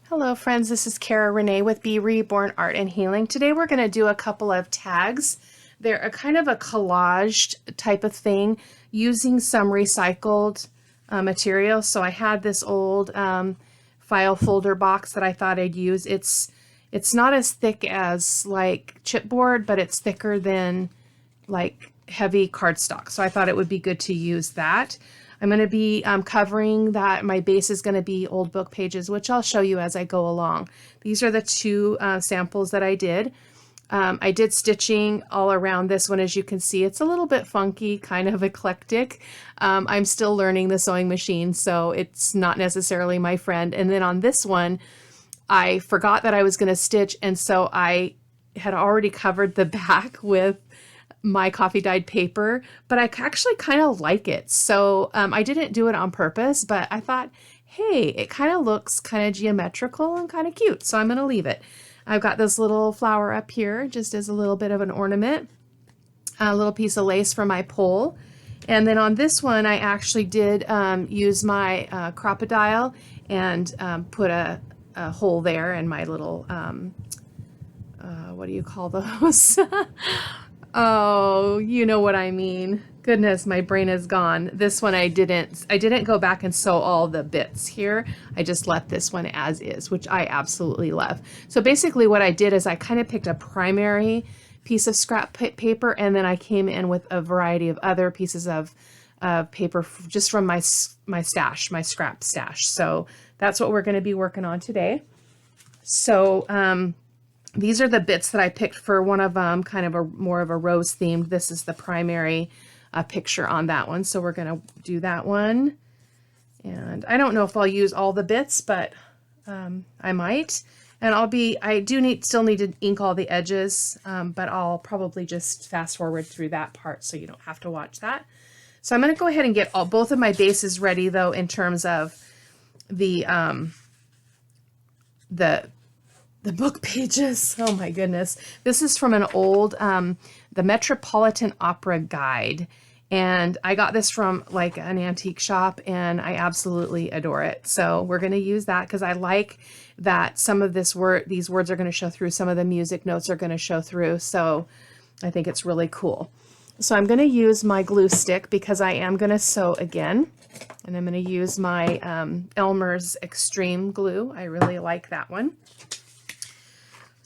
Hello friends, this is Cara-Renee with B.Reborn Art and Healing. Today we're going to do a couple of tags. They're a kind of a collaged type of thing using some recycled material. So I had this old file folder box that I thought I'd use. It's not as thick as like chipboard, but it's thicker than like heavy cardstock. So I thought it would be good to use that. I'm going to be covering that. My base is going to be old book pages, which I'll show you as I go along. These are the two samples that I did. I did stitching all around this one. As you can see, it's a little bit funky, kind of eclectic. I'm still learning the sewing machine, so it's not necessarily my friend. And then on this one, I forgot that I was going to stitch, and so I had already covered the back with my coffee dyed paper, but I actually kind of like it. So I didn't do it on purpose, but I thought, hey, it kind of looks kind of geometrical and kind of cute. So I'm going to leave it. I've got this little flower up here just as a little bit of an ornament, a little piece of lace for my pole. And then on this one, I actually did use my crocodile and put a hole there in my little, what do you call those? Oh, you know what I mean. Goodness, my brain is gone. This one I didn't go back and sew all the bits here. I just left this one as is, which I absolutely love. So basically what I did is I kind of picked a primary piece of scrap paper, and then I came in with a variety of other pieces of paper just from my stash, my scrap stash. So that's what we're going to be working on today. So these are the bits that I picked for one of them, kind of more of a rose themed. This is the primary picture on that one. So we're going to do that one. And I don't know if I'll use all the bits, but I might. And I still need to ink all the edges, but I'll probably just fast forward through that part so you don't have to watch that. So I'm going to go ahead and get both of my bases ready though, in terms of the book pages. Oh my goodness. This is from an old, the Metropolitan Opera Guide. And I got this from like an antique shop and I absolutely adore it. So we're going to use that because I like that some of these words are going to show through. Some of the music notes are going to show through. So I think it's really cool. So I'm going to use my glue stick because I am going to sew again. And I'm going to use my Elmer's Extreme glue. I really like that one.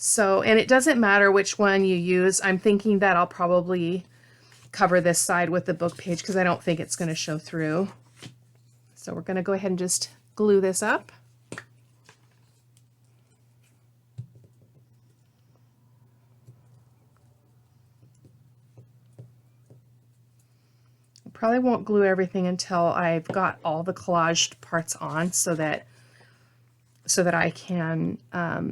So, and it doesn't matter which one you use. I'm thinking that I'll probably cover this side with the book page because I don't think it's going to show through. So we're going to go ahead and just glue this up. I probably won't glue everything until I've got all the collaged parts on so that I can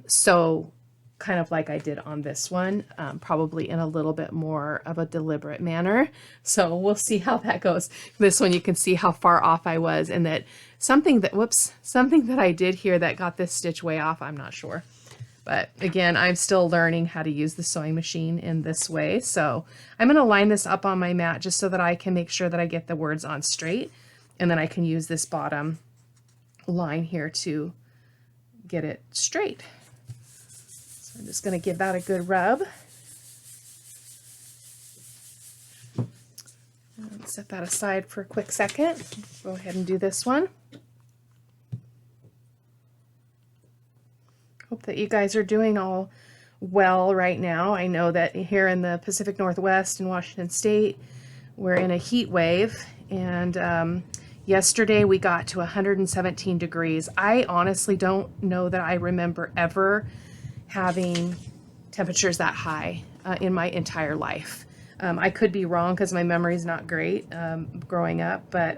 sew kind of like I did on this one, probably in a little bit more of a deliberate manner. So we'll see how that goes. This one you can see how far off I was, and that something that I did here that got this stitch way off, I'm not sure. But again, I'm still learning how to use the sewing machine in this way. So I'm going to line this up on my mat just so that I can make sure that I get the words on straight, and then I can use this bottom line here to get it straight. I'm just going to give that a good rub. And set that aside for a quick second. Go ahead and do this one. Hope that you guys are doing all well right now. I know that here in the Pacific Northwest in Washington State, we're in a heat wave, and yesterday we got to 117 degrees. I honestly don't know that I remember ever having temperatures that high in my entire life. I could be wrong because my memory is not great growing up, but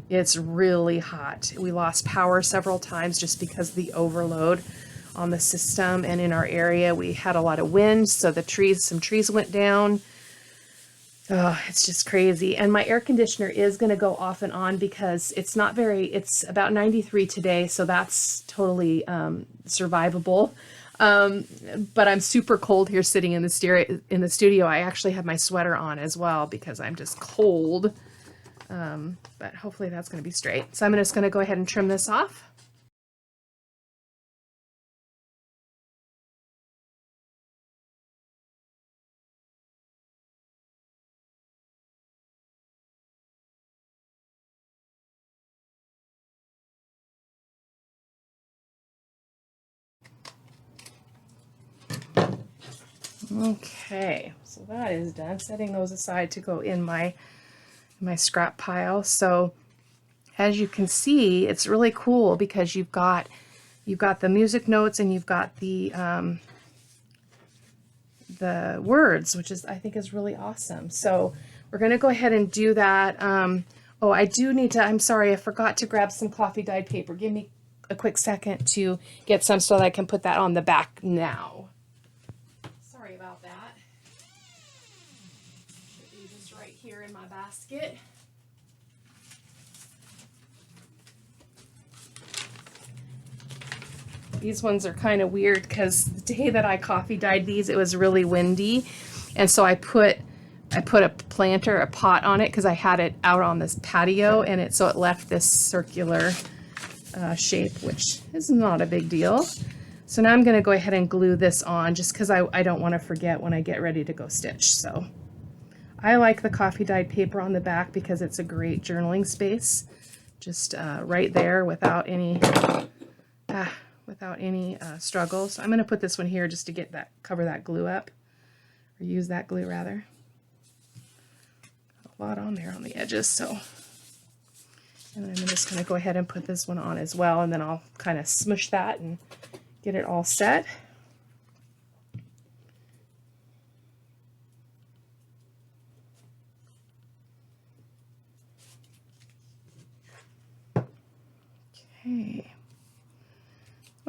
it's really hot. We lost power several times just because of the overload on the system, and in our area we had a lot of wind, so some trees went down. Oh, it's just crazy. And my air conditioner is going to go off and on because it's about 93 today, so that's totally survivable. But I'm super cold here sitting in the studio. I actually have my sweater on as well because I'm just cold. But hopefully that's going to be straight. So I'm just going to go ahead and trim this off. Okay, so that is done. Setting those aside to go in my scrap pile. So as you can see, it's really cool because you've got the music notes and you've got the words, which is, I think, is really awesome. So we're going to go ahead and do that. Oh, I do need to, I'm sorry, I forgot to grab some coffee dyed paper. Give me a quick second to get some so that I can put that on the back now. Sorry about that. Put these just right here in my basket. These ones are kind of weird because the day that I coffee dyed these, it was really windy. And so I put a planter, a pot on it because I had it out on this patio, and so it left this circular shape, which is not a big deal. So now I'm going to go ahead and glue this on just because I don't want to forget when I get ready to go stitch. So I like the coffee dyed paper on the back because it's a great journaling space, just right there without any struggles. So I'm going to put this one here just to get that, cover that glue up, or use that glue rather. A lot on there on the edges, so. And I'm just going to go ahead and put this one on as well, and then I'll kind of smush that and get it all set. Okay.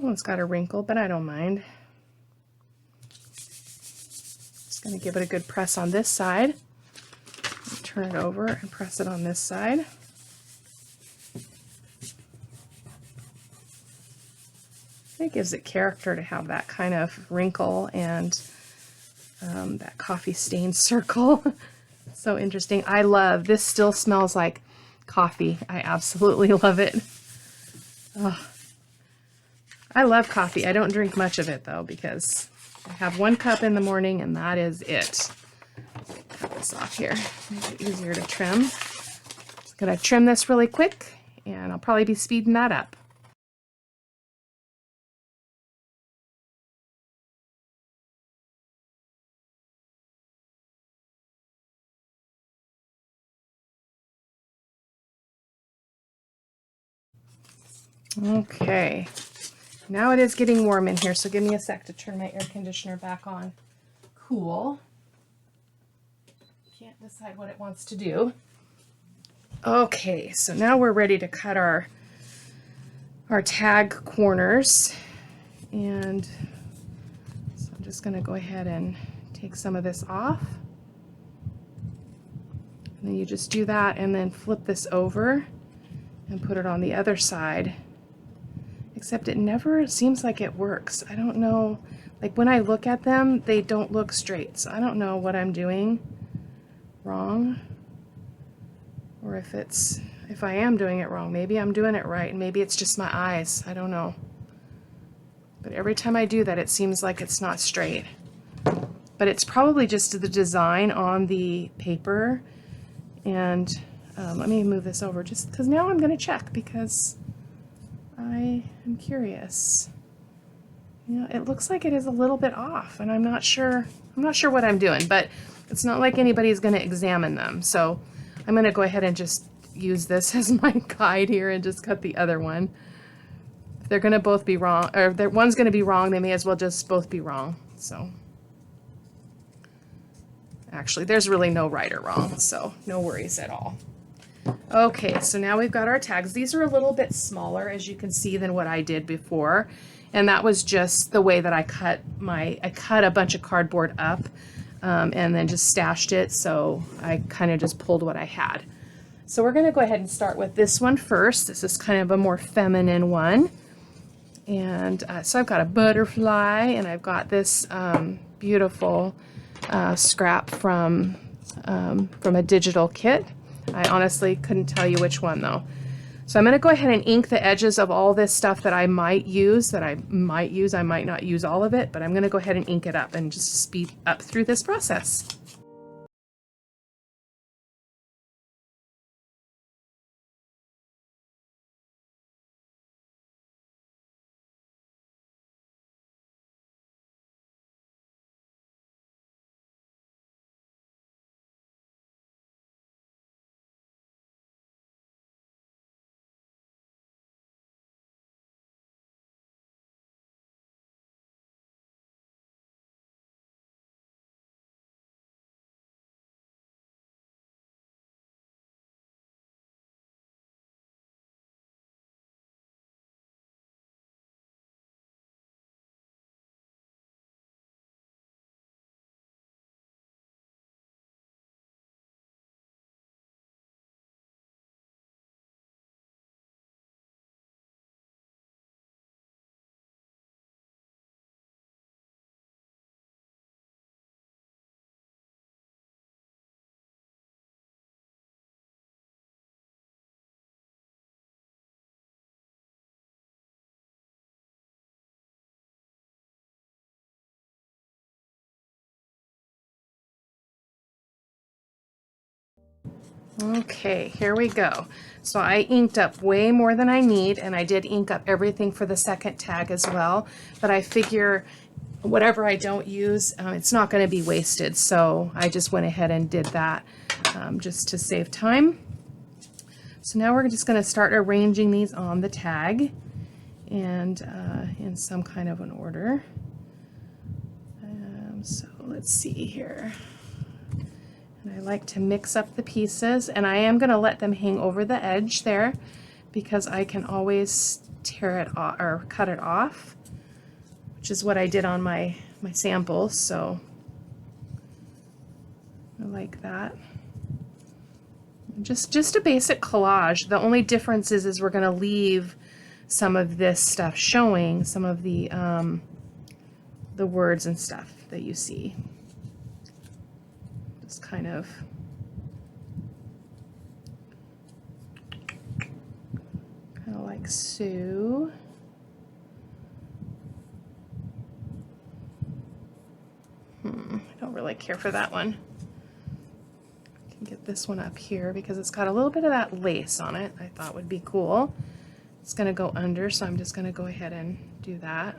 Oh, it's got a wrinkle, but I don't mind. Just going to give it a good press on this side. Turn it over and press it on this side. It gives it character to have that kind of wrinkle and that coffee stain circle. So interesting. I love this. Still smells like coffee. I absolutely love it. Oh, I love coffee. I don't drink much of it though because I have 1 cup in the morning and that is it. Cut this off here. Make it easier to trim. Just gonna trim this really quick and I'll probably be speeding that up. Okay, now it is getting warm in here, so give me a sec to turn my air conditioner back on. Cool. Can't decide what it wants to do. Okay, so now we're ready to cut our tag corners, and so I'm just going to go ahead and take some of this off. And then you just do that and then flip this over and put it on the other side. Except it never seems like it works. I don't know, like when I look at them, they don't look straight. So I don't know what I'm doing wrong, or if I am doing it wrong. Maybe I'm doing it right, and maybe it's just my eyes. I don't know. But every time I do that, it seems like it's not straight. But it's probably just the design on the paper. And let me move this over just because now I'm going to check because I am curious. Yeah, it looks like it is a little bit off, and I'm not sure what I'm doing, but it's not like anybody's going to examine them. So I'm going to go ahead and just use this as my guide here and just cut the other one. If they're going to both be wrong, or if one's going to be wrong, they may as well just both be wrong. So actually, there's really no right or wrong, so no worries at all. Okay, so now we've got our tags. These are a little bit smaller, as you can see, than what I did before. And that was just the way that I cut a bunch of cardboard up and then just stashed it. So I kind of just pulled what I had. So we're going to go ahead and start with this one first. This is kind of a more feminine one. And so I've got a butterfly, and I've got this beautiful scrap from a digital kit. I honestly couldn't tell you which one though. So I'm going to go ahead and ink the edges of all this stuff that I might use, I might not use all of it, but I'm going to go ahead and ink it up and just speed up through this process. Okay, here we go. So I inked up way more than I need, and I did ink up everything for the second tag as well, but I figure whatever I don't use, it's not going to be wasted, so I just went ahead and did that just to save time. So now we're just going to start arranging these on the tag, and in some kind of an order. So let's see here. And I like to mix up the pieces, and I am going to let them hang over the edge there because I can always tear it off or cut it off, which is what I did on my samples. So I like that. Just a basic collage. The only difference is we're going to leave some of this stuff showing, some of the words and stuff that you see. Just kind of like so. I don't really care for that one. I can get this one up here because it's got a little bit of that lace on it I thought would be cool. It's going to go under, so I'm just going to go ahead and do that.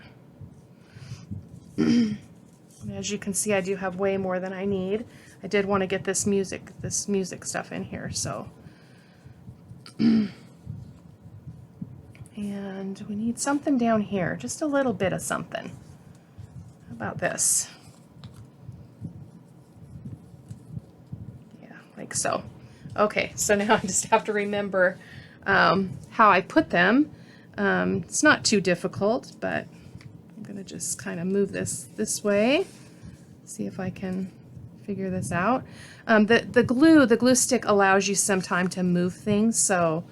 As you can see, I do have way more than I need. I did want to get this music stuff in here, so. And we need something down here, just a little bit of something. How about this? Yeah, like so. Okay, so now I just have to remember how I put them. It's not too difficult, but I'm gonna just kind of move this way, see if I can figure this out. The glue stick allows you some time to move things, so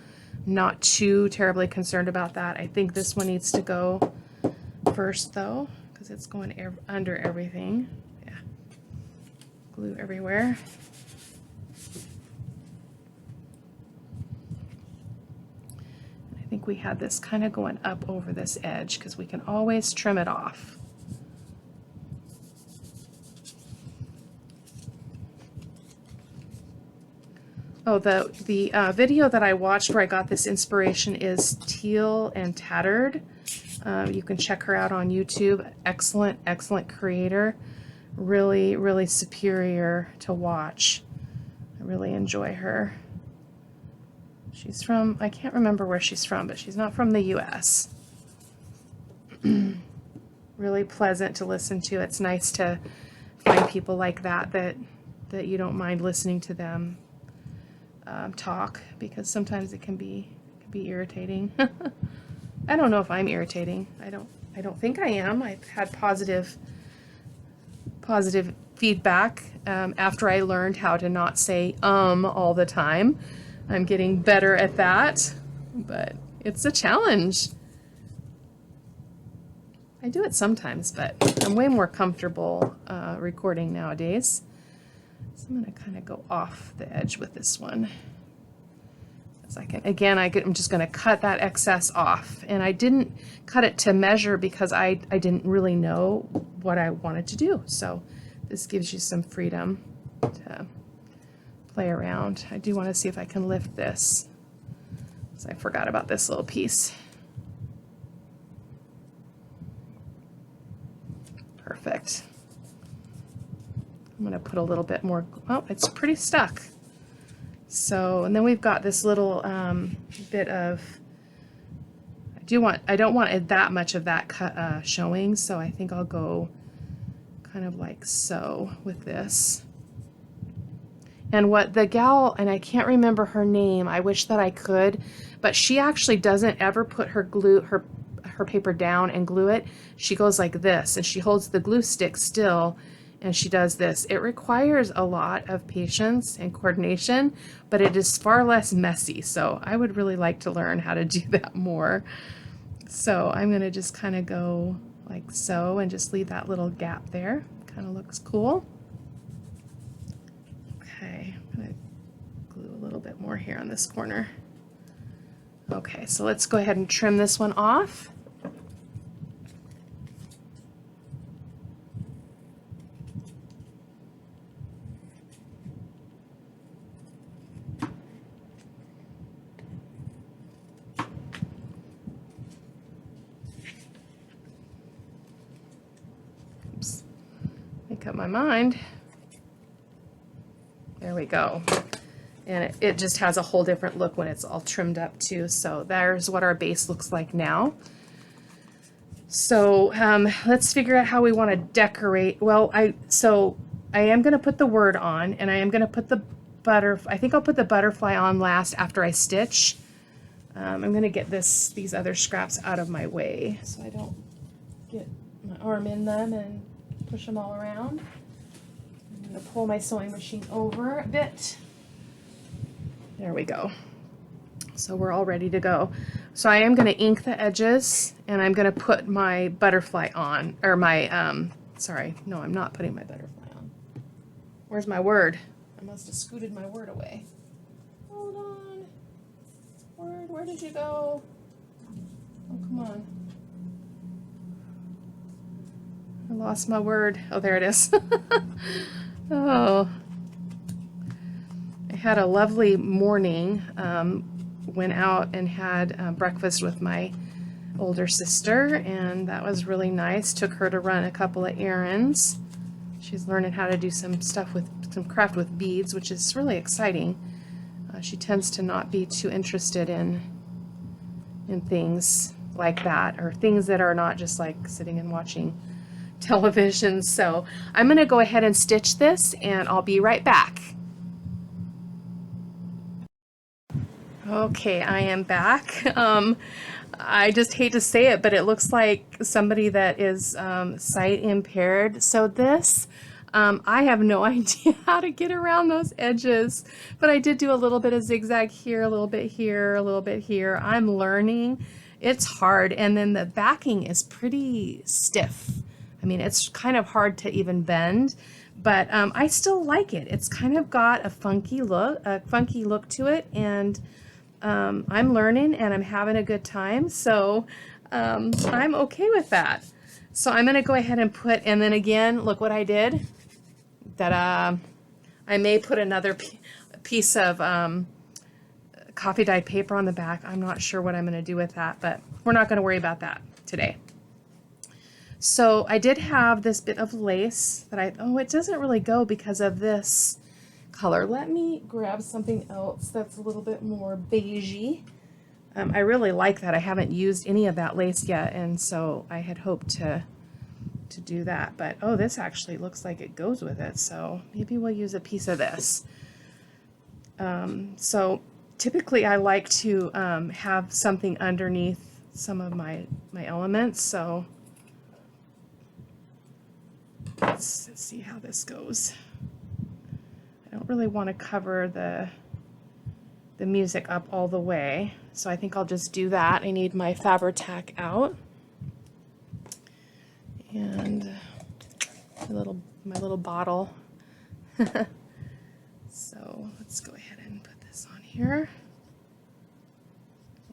I'm not too terribly concerned about that. I think this one needs to go first though, because it's going under everything. Yeah, glue everywhere. I think we had this kind of going up over this edge because we can always trim it off. Oh, the video that I watched where I got this inspiration is Teal and Tattered. You can check her out on YouTube. Excellent creator. Really superior to watch. I really enjoy her. She's from, I can't remember where she's from, but she's not from the US. Really pleasant to listen to. It's nice to find people like that you don't mind listening to them talk, because sometimes it can be irritating. I don't know if I'm irritating. I don't think I am. I've had positive feedback after I learned how to not say all the time. I'm getting better at that, but it's a challenge. I do it sometimes, but I'm way more comfortable recording nowadays. So I'm going to kind of go off the edge with this one. As I can, again, I'm just going to cut that excess off. And I didn't cut it to measure because I didn't really know what I wanted to do. So this gives you some freedom to play around. I do want to see if I can lift this, because I forgot about this little piece. Perfect. I'm going to put a little bit more. Oh, it's pretty stuck. So, and then we've got this little bit of. I don't want that much of that showing, so I think I'll go kind of like so with this. And what the gal, and I can't remember her name, I wish that I could, but she actually doesn't ever put her paper down and glue it. She goes like this, and she holds the glue stick still, and she does this. It requires a lot of patience and coordination, but it is far less messy. So I would really like to learn how to do that more. So I'm going to just kind of go like so and just leave that little gap there. Kind of looks cool. Okay, I'm going to glue a little bit more here on this corner. Okay, so let's go ahead and trim this one off. up my mind. There we go. And it just has a whole different look when it's all trimmed up too. So there's what our base looks like now. So let's figure out how we want to decorate. Well, I am going to put the word on, and I am going to put the butterfly. I think I'll put the butterfly on last after I stitch. I'm going to get these other scraps out of my way so I don't get my arm in them and push them all around. I'm going to pull my sewing machine over a bit. There we go. So we're all ready to go. So I am going to ink the edges, and I'm going to put my butterfly on, or my, sorry, no, I'm not putting my butterfly on. Where's my word? I must have scooted my word away. Hold on. Word, where did you go? Oh, come on. I lost my word. Oh, there it is. Oh. I had a lovely morning. Went out and had breakfast with my older sister, and that was really nice. Took her to run a couple of errands. She's learning how to do some stuff with some craft with beads, which is really exciting. She tends to not be too interested in things like that, or things that are not just like sitting and watching television. So I'm going to go ahead and stitch this, and I'll be right back. Okay, I am back. I just hate to say it, but it looks like somebody that is sight impaired. So this, I have no idea how to get around those edges, but I did do a little bit of zigzag here, a little bit here, a little bit here. I'm learning. It's hard, and then the backing is pretty stiff. I mean, it's kind of hard to even bend, but I still like it. It's kind of got a funky look to it, and I'm learning and I'm having a good time, so I'm okay with that. So I'm going to go ahead and put, and then again, look what I did. I may put another piece of coffee dyed paper on the back. I'm not sure what I'm going to do with that, but we're not going to worry about that today. So I did have this bit of lace that it doesn't really go because of this color. Let me grab something else that's a little bit more beigey. I really like that. I haven't used any of that lace yet, and so I had hoped to do that, but oh, this actually looks like it goes with it, so maybe we'll use a piece of this. So typically I like to have something underneath some of my elements, so let's see how this goes. I don't really want to cover the music up all the way, so I think I'll just do that. I need my Fabri-Tac out, and my little bottle. So let's go ahead and put this on here.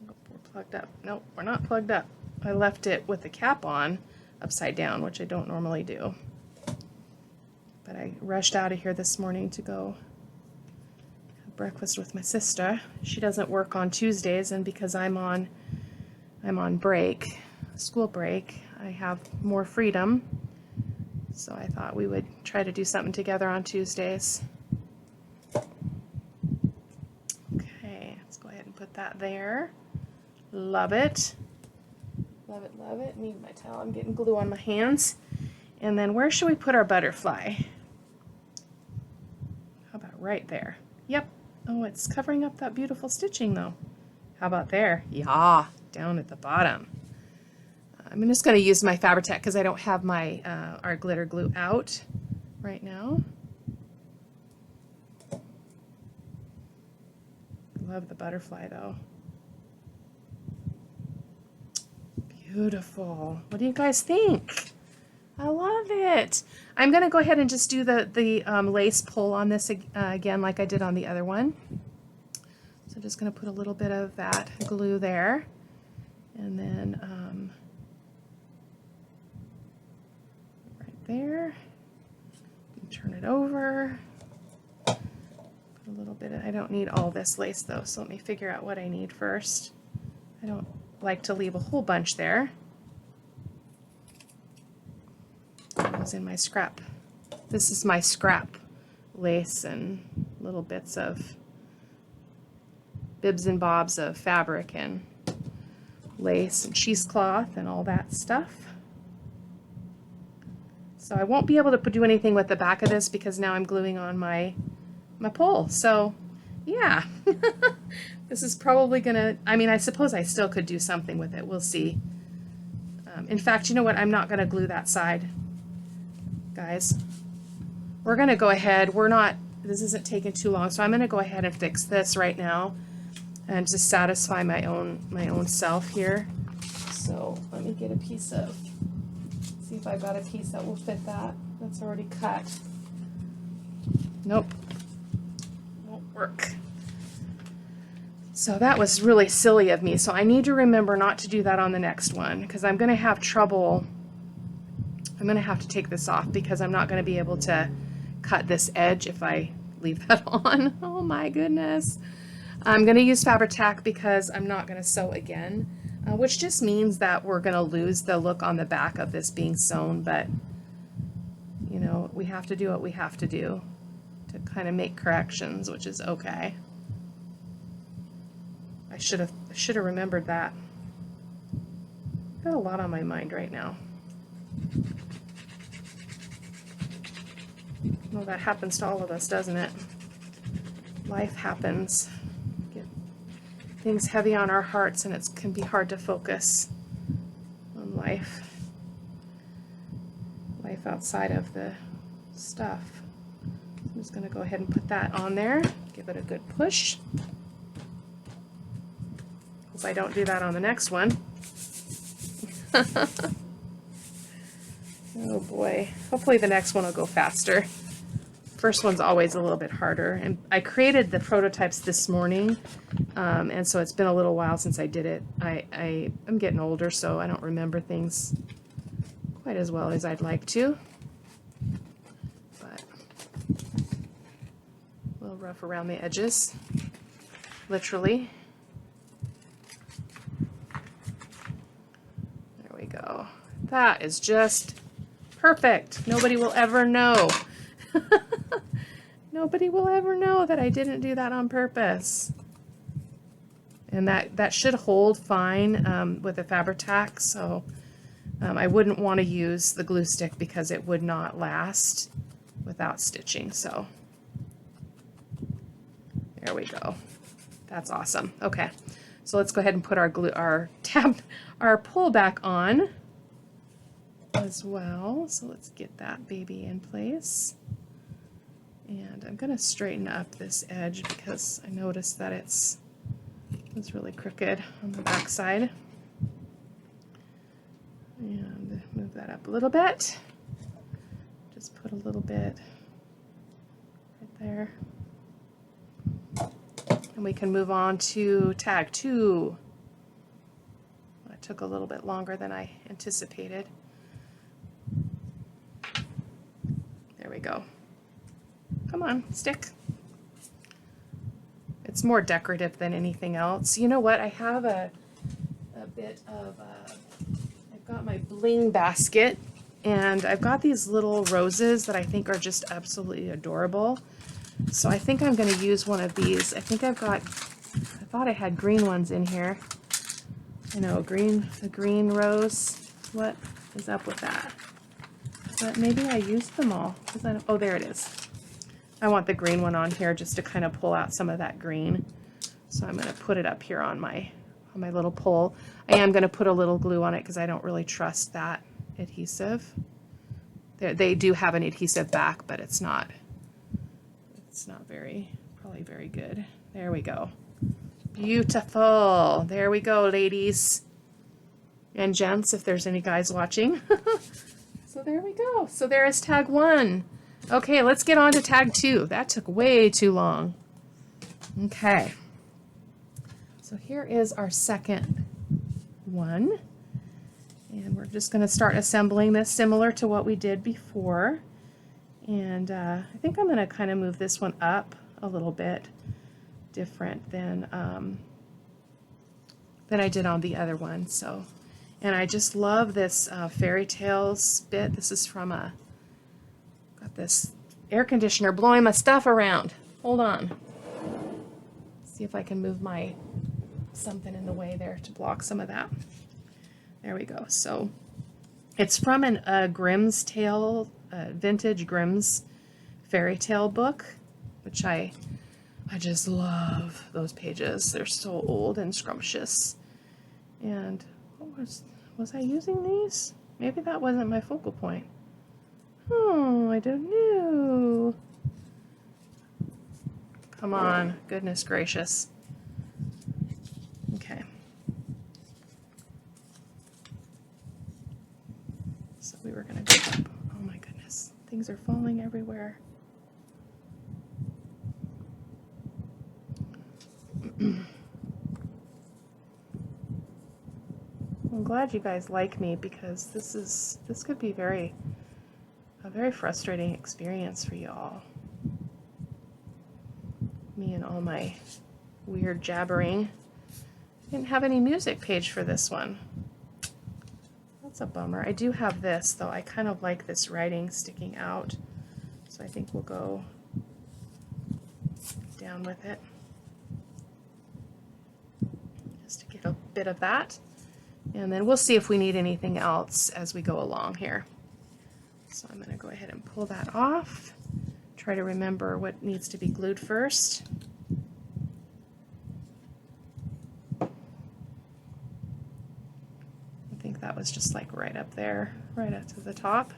Oh, we're plugged up. Nope, we're not plugged up. I left it with the cap on upside down, which I don't normally do. But I rushed out of here this morning to go have breakfast with my sister. She doesn't work on Tuesdays, and because I'm on break, school break, I have more freedom. So I thought we would try to do something together on Tuesdays. Okay, let's go ahead and put that there. Love it. Love it, love it. Need my towel. I'm getting glue on my hands. And then where should we put our butterfly? How about right there? Yep. Oh, it's covering up that beautiful stitching though. How about there? Yeah, down at the bottom. I'm just going to use my Fabri-Tac because I don't have my our glitter glue out right now. Love the butterfly though. Beautiful. What do you guys think? I love it. I'm going to go ahead and just do the lace pull on this again like I did on the other one. So I'm just going to put a little bit of that glue there, and then right there. Turn it over. Put a little bit of, I don't need all this lace though, so let me figure out what I need first. I don't like to leave a whole bunch there. It was in my scrap This is my scrap lace and little bits of bibs and bobs of fabric and lace and cheesecloth and all that stuff. So I won't be able to do anything with the back of this because now I'm gluing on my pole. So yeah, this is probably gonna, I mean, I suppose I still could do something with it. We'll see. In fact, you know what? I'm not gonna glue that side, guys. We're gonna go ahead. This isn't taking too long, so I'm gonna go ahead and fix this right now and just satisfy my own self here. So let me get a piece of, see if I've got a piece that will fit that. That's already cut. Nope, won't work. So that was really silly of me. So I need to remember not to do that on the next one because I'm gonna have trouble. I'm gonna have to take this off because I'm not gonna be able to cut this edge if I leave that on. Oh my goodness. I'm gonna use Fabri-Tac because I'm not gonna sew again, which just means that we're gonna lose the look on the back of this being sewn, but you know, we have to do what we have to do to kind of make corrections, which is okay. I should have remembered that. Got a lot on my mind right now. Well, that happens to all of us, doesn't it? Life happens. Get things heavy on our hearts, and it can be hard to focus on life. Life outside of the stuff. I'm just going to go ahead and put that on there. Give it a good push. Hope I don't do that on the next one. Oh boy. Hopefully the next one will go faster. First one's always a little bit harder. And I created the prototypes this morning, and so it's been a little while since I did it. I'm getting older, so I don't remember things quite as well as I'd like to. But a little rough around the edges, literally. There we go. That is just perfect. Nobody will ever know. Nobody will ever know that I didn't do that on purpose. And that should hold fine with the Fabri-Tac, so I wouldn't want to use the glue stick because it would not last without stitching. So there we go. That's awesome. Okay, so let's go ahead and put our our pull back on as well. So let's get that baby in place. And I'm going to straighten up this edge because I noticed that it's really crooked on the back side. And move that up a little bit. Just put a little bit right there. And we can move on to tag 2. That took a little bit longer than I anticipated. There we go. Come on, stick. It's more decorative than anything else. You know what? I have a bit of, I've got my bling basket, and I've got these little roses that I think are just absolutely adorable. So I think I'm going to use one of these. I thought I had green ones in here. I know, a green rose. What is up with that? But maybe I used them all. Oh, there it is. I want the green one on here just to kind of pull out some of that green. So I'm going to put it up here on my little pole. I am going to put a little glue on it because I don't really trust that adhesive. They do have an adhesive back, but it's not probably very good. There we go. Beautiful. There we go, ladies and gents, if there's any guys watching. So there we go. So there is tag 1. Okay, let's get on to tag 2. That took way too long. Okay. So here is our second one. And we're just going to start assembling this similar to what we did before. And I think I'm going to kind of move this one up a little bit different than I did on the other one. So, and I just love this fairy tales bit. This is from got this air conditioner blowing my stuff around. Hold on. See if I can move my something in the way there to block some of that. There we go. So it's from a Grimm's Tale, vintage Grimm's fairy tale book, which I just love those pages. They're so old and scrumptious. And what was I using these? Maybe that wasn't my focal point. Oh, I don't know. Come on, goodness gracious. Okay. So we were gonna go up. Oh my goodness, things are falling everywhere. I'm glad you guys like me, because this could be a very frustrating experience for you all. Me and all my weird jabbering. I didn't have any music page for this one. That's a bummer. I do have this, though. I kind of like this writing sticking out, so I think we'll go down with it just to get a bit of that. And then we'll see if we need anything else as we go along here. So I'm going to go ahead and pull that off. Try to remember what needs to be glued first. I think that was just like right up there, right up to the top.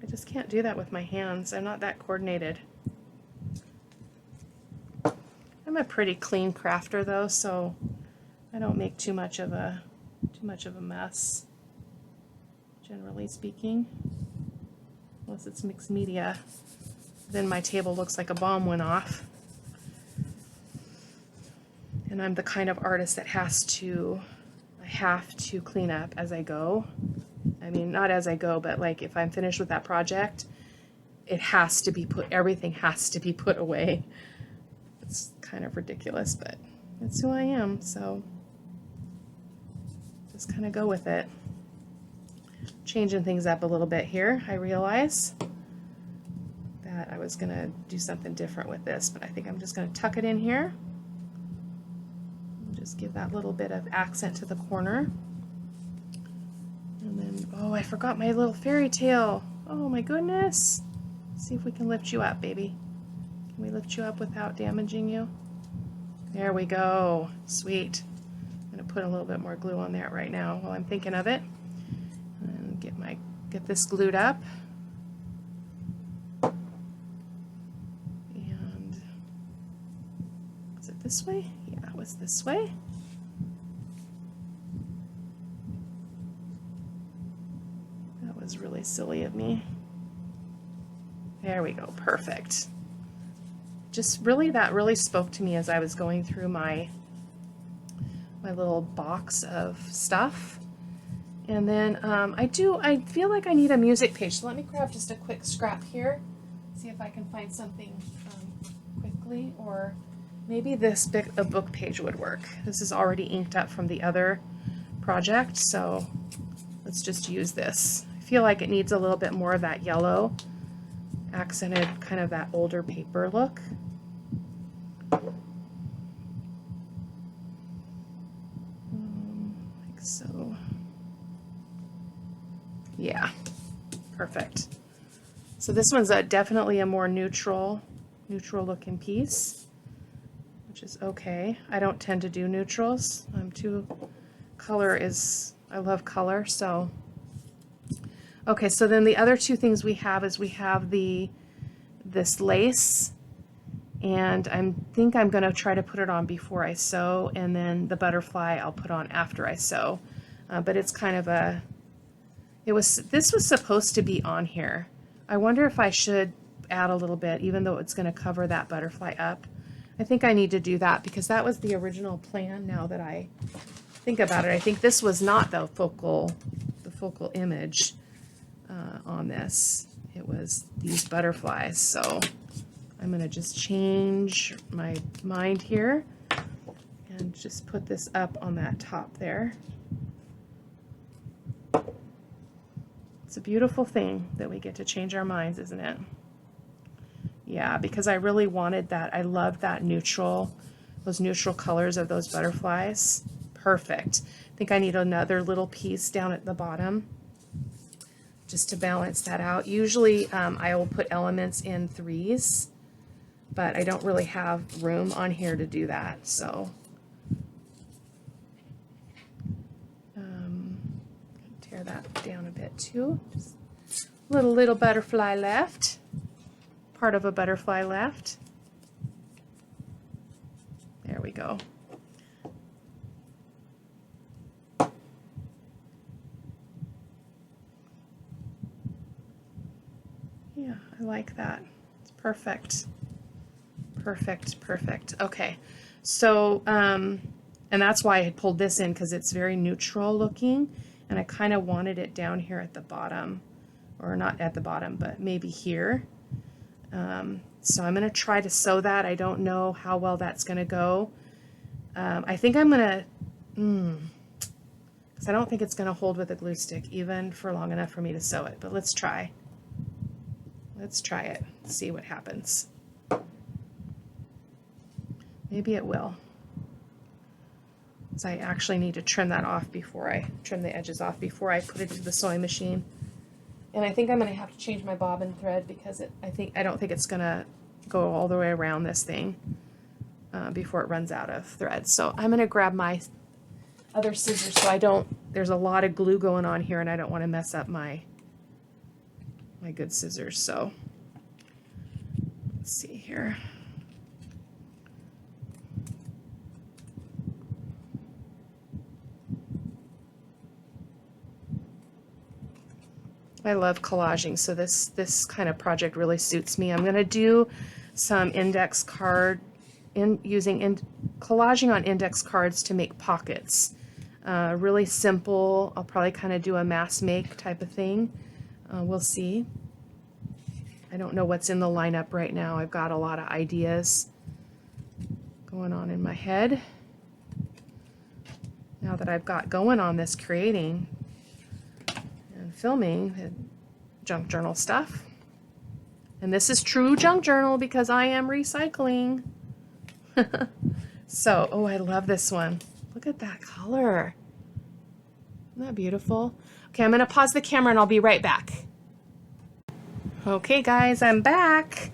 I just can't do that with my hands. I'm not that coordinated. I'm a pretty clean crafter though, so I don't make too much of a mess, generally speaking. Unless it's mixed media, then my table looks like a bomb went off. And I'm the kind of artist that I have to clean up as I go. I mean, not as I go, but like if I'm finished with that project, everything has to be put away. It's kind of ridiculous, but it's who I am, so just kind of go with it. Changing things up a little bit here. I realize that I was going to do something different with this, but I think I'm just going to tuck it in here and just give that little bit of accent to the corner. And then, oh, I forgot my little fairy tale. Oh my goodness. Let's see if we can lift you up, baby. Can we lift you up without damaging you? There we go. Sweet. I'm going to put a little bit more glue on there right now while I'm thinking of it. And get this glued up. And is it this way? Yeah, it was this way. That was really silly of me. There we go. Perfect. That really spoke to me as I was going through my little box of stuff. And then I feel like I need a music page, so let me grab just a quick scrap here, see if I can find something quickly, or maybe a book page would work. This is already inked up from the other project, so let's just use this. I feel like it needs a little bit more of that yellow accented, kind of that older paper look. Like so. Yeah, perfect. So this one's definitely a more neutral looking piece, which is okay. I don't tend to do neutrals. I love color, so. Okay, so then the other two things we have this lace, and I think I'm going to try to put it on before I sew, and then the butterfly I'll put on after I sew. But it's kind of this was supposed to be on here. I wonder if I should add a little bit, even though it's going to cover that butterfly up. I think I need to do that because that was the original plan. Now that I think about it, I think this was not the focal image on this. It was these butterflies. So I'm going to just change my mind here and just put this up on that top there. It's a beautiful thing that we get to change our minds, isn't it? Yeah, because I really wanted that. I love that neutral, those neutral colors of those butterflies. Perfect. I think I need another little piece down at the bottom just to balance that out. Usually I will put elements in 3s, but I don't really have room on here to do that. So tear that down a bit too. Just little butterfly left. Part of a butterfly left. There we go. Yeah, I like that. It's perfect. Perfect, perfect. Okay, so, and that's why I had pulled this in, because it's very neutral looking, and I kind of wanted it down here at the bottom, or not at the bottom, but maybe here. So I'm going to try to sew that. I don't know how well that's going to go. I think I'm going to, because I don't think it's going to hold with a glue stick, even for long enough for me to sew it, but let's try. Let's try it, see what happens. Maybe it will. So I actually need to trim that off before I trim the edges off before I put it into the sewing machine. And I think I'm going to have to change my bobbin thread because I don't think it's going to go all the way around this thing before it runs out of thread. So I'm going to grab my other scissors so there's a lot of glue going on here and I don't want to mess up my good scissors. So let's see here. I love collaging, so this kind of project really suits me. I'm going to do some index card collaging on index cards to make pockets. Really simple. I'll probably kind of do a mass make type of thing. We'll see. I don't know what's in the lineup right now. I've got a lot of ideas going on in my head. Now that I've got going on this creating and filming the junk journal stuff. And this is true junk journal because I am recycling. So, oh, I love this one. Look at that color. Isn't that beautiful? Okay, I'm going to pause the camera and I'll be right back. Okay, guys, I'm back.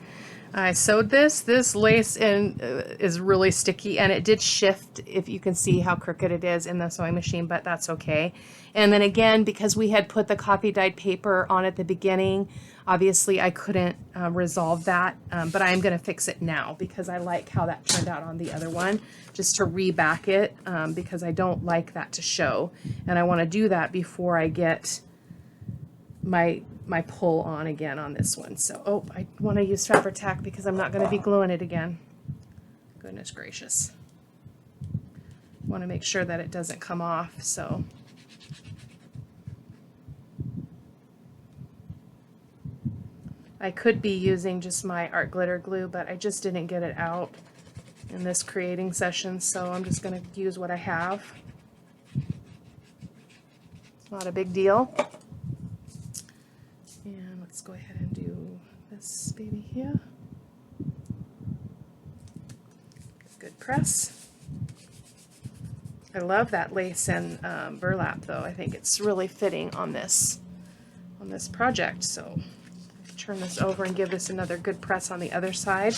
I sewed this. This lace is really sticky, and it did shift, if you can see how crooked it is in the sewing machine, but that's okay. And then again, because we had put the coffee dyed paper on at the beginning, obviously I couldn't resolve that, but I'm going to fix it now because I like how that turned out on the other one, just to reback it because I don't like that to show, and I want to do that before I get my pull on again on this one. So, oh, I want to use Fabri-Tac because I'm not going to be gluing it again. Goodness gracious. Want to make sure that it doesn't come off, so. I could be using just my art glitter glue, but I just didn't get it out in this creating session, so I'm just going to use what I have. It's not a big deal. And let's go ahead and do this baby here. Good press. I love that lace and burlap though. I think it's really fitting on this project. So turn this over and give this another good press on the other side.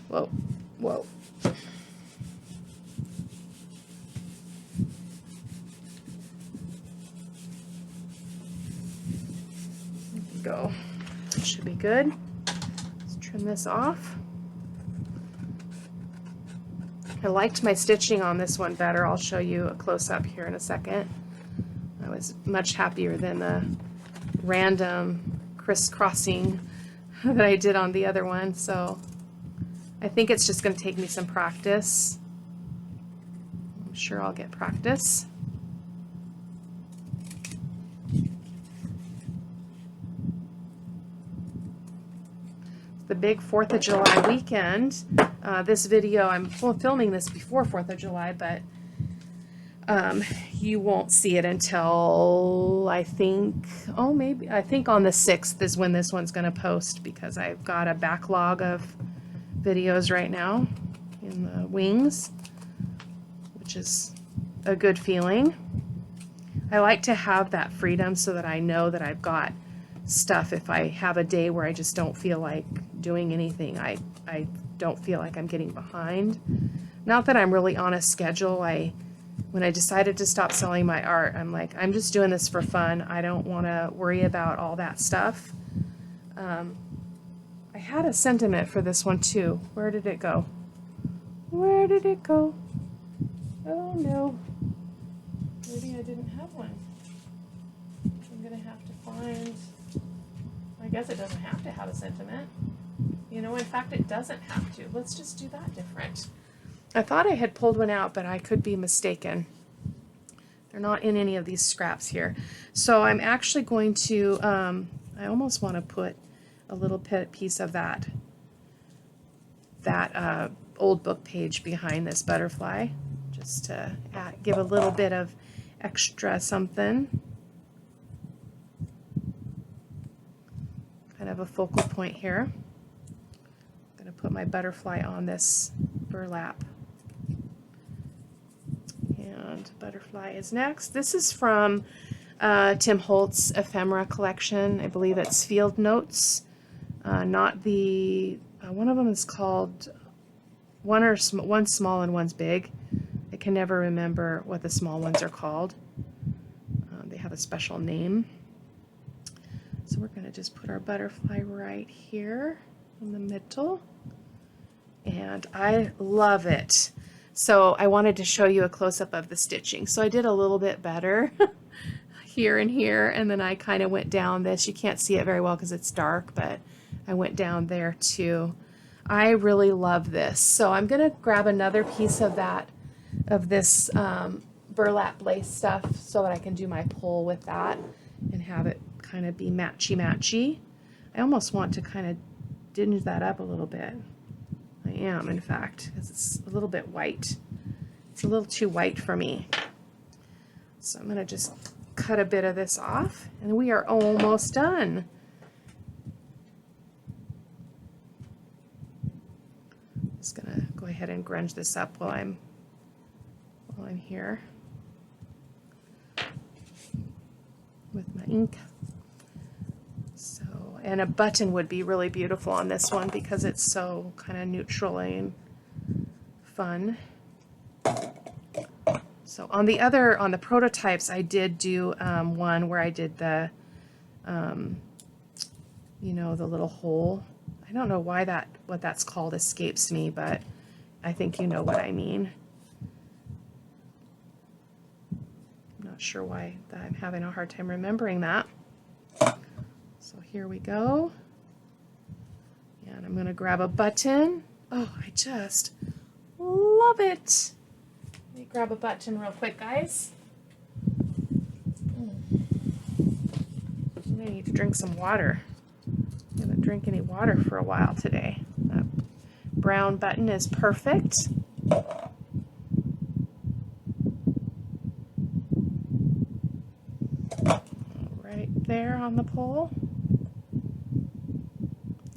Whoa, whoa. Go. Should be good. Let's trim this off. I liked my stitching on this one better. I'll show you a close-up here in a second. I was much happier than the random crisscrossing that I did on the other one, so I think it's just going to take me some practice. I'm sure I'll get practice. The big 4th of July weekend. This video, I'm filming this before 4th of July, but you won't see it until I think on the 6th is when this one's going to post, because I've got a backlog of videos right now in the wings, which is a good feeling. I like to have that freedom so that I know that I've got stuff. If I have a day where I just don't feel like doing anything, I don't feel like I'm getting behind. Not that I'm really on a schedule. When I decided to stop selling my art, I'm like, I'm just doing this for fun. I don't want to worry about all that stuff. I had a sentiment for this one too. Where did it go? Where did it go? Oh no. Maybe I didn't have one. I'm going to have to find... I guess it doesn't have to have a sentiment. You know, in fact, it doesn't have to. Let's just do that different. I thought I had pulled one out, but I could be mistaken. They're not in any of these scraps here. So I'm actually going to, I almost want to put a little piece of that old book page behind this butterfly, just to give a little bit of extra something. Kind of a focal point here. I'm going to put my butterfly on this burlap. And butterfly is next. This is from Tim Holtz's ephemera collection. I believe it's Field Notes. Not the, one of them is called, one's small and one's big. I can never remember what the small ones are called. They have a special name. So we're going to just put our butterfly right here in the middle. And I love it. So I wanted to show you a close-up of the stitching. So I did a little bit better here and here, and then I kind of went down this. You can't see it very well because it's dark, but I went down there too. I really love this. So I'm going to grab another piece of this burlap lace stuff so that I can do my pull with that and have it kind of be matchy-matchy. I almost want to kind of dinge that up a little bit. I am, in fact, because it's a little bit white. It's a little too white for me. So I'm going to just cut a bit of this off, and we are almost done. Just going to go ahead and grunge this up while I'm here with my ink. So, and a button would be really beautiful on this one because it's so kind of neutral and fun. So on the prototypes, I did do one where I did the, you know, the little hole. I don't know why what that's called escapes me, but I think you know what I mean. I'm not sure why I'm having a hard time remembering that. So here we go. And I'm going to grab a button. Oh, I just love it. Let me grab a button real quick, guys. I need to drink some water. I haven't drank any water for a while today. That brown button is perfect. Right there on the pole.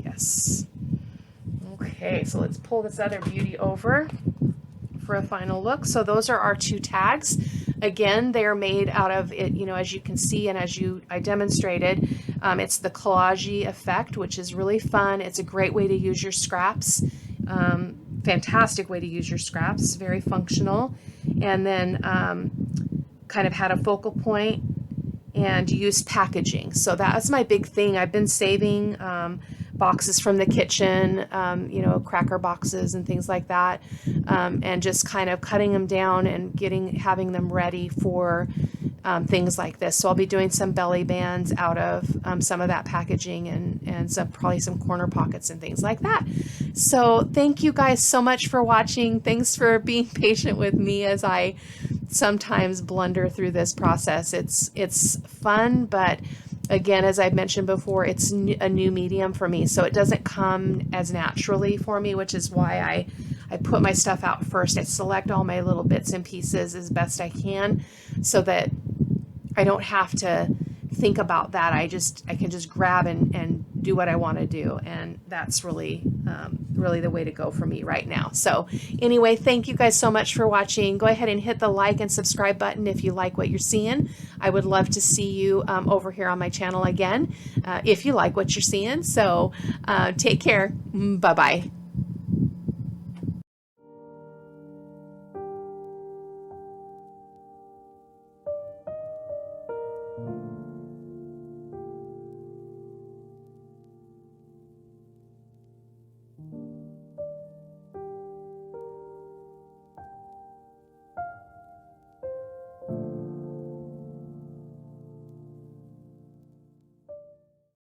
Yes. Okay, so let's pull this other beauty over for a final look. So those are our two tags. Again, they are made out of it, you know, as you can see and as I demonstrated, it's the collage effect, which is really fun. It's a great way to use your scraps. Fantastic way to use your scraps, very functional. And then kind of had a focal point and used packaging. So that's my big thing. I've been saving boxes from the kitchen, you know, cracker boxes and things like that, and just kind of cutting them down and having them ready for things like this. So I'll be doing some belly bands out of some of that packaging and probably some corner pockets and things like that. So thank you guys so much for watching. Thanks for being patient with me as I sometimes blunder through this process. It's fun, but Again, as I've mentioned before, it's a new medium for me, so it doesn't come as naturally for me, which is why I put my stuff out first. I select all my little bits and pieces as best I can so that I don't have to think about that. I can just grab and do what I want to do, and that's really really the way to go for me right now. So anyway, thank you guys so much for watching. Go ahead and hit the like and subscribe button if you like what you're seeing. I would love to see you over here on my channel again if you like what you're seeing. So take care. Bye bye.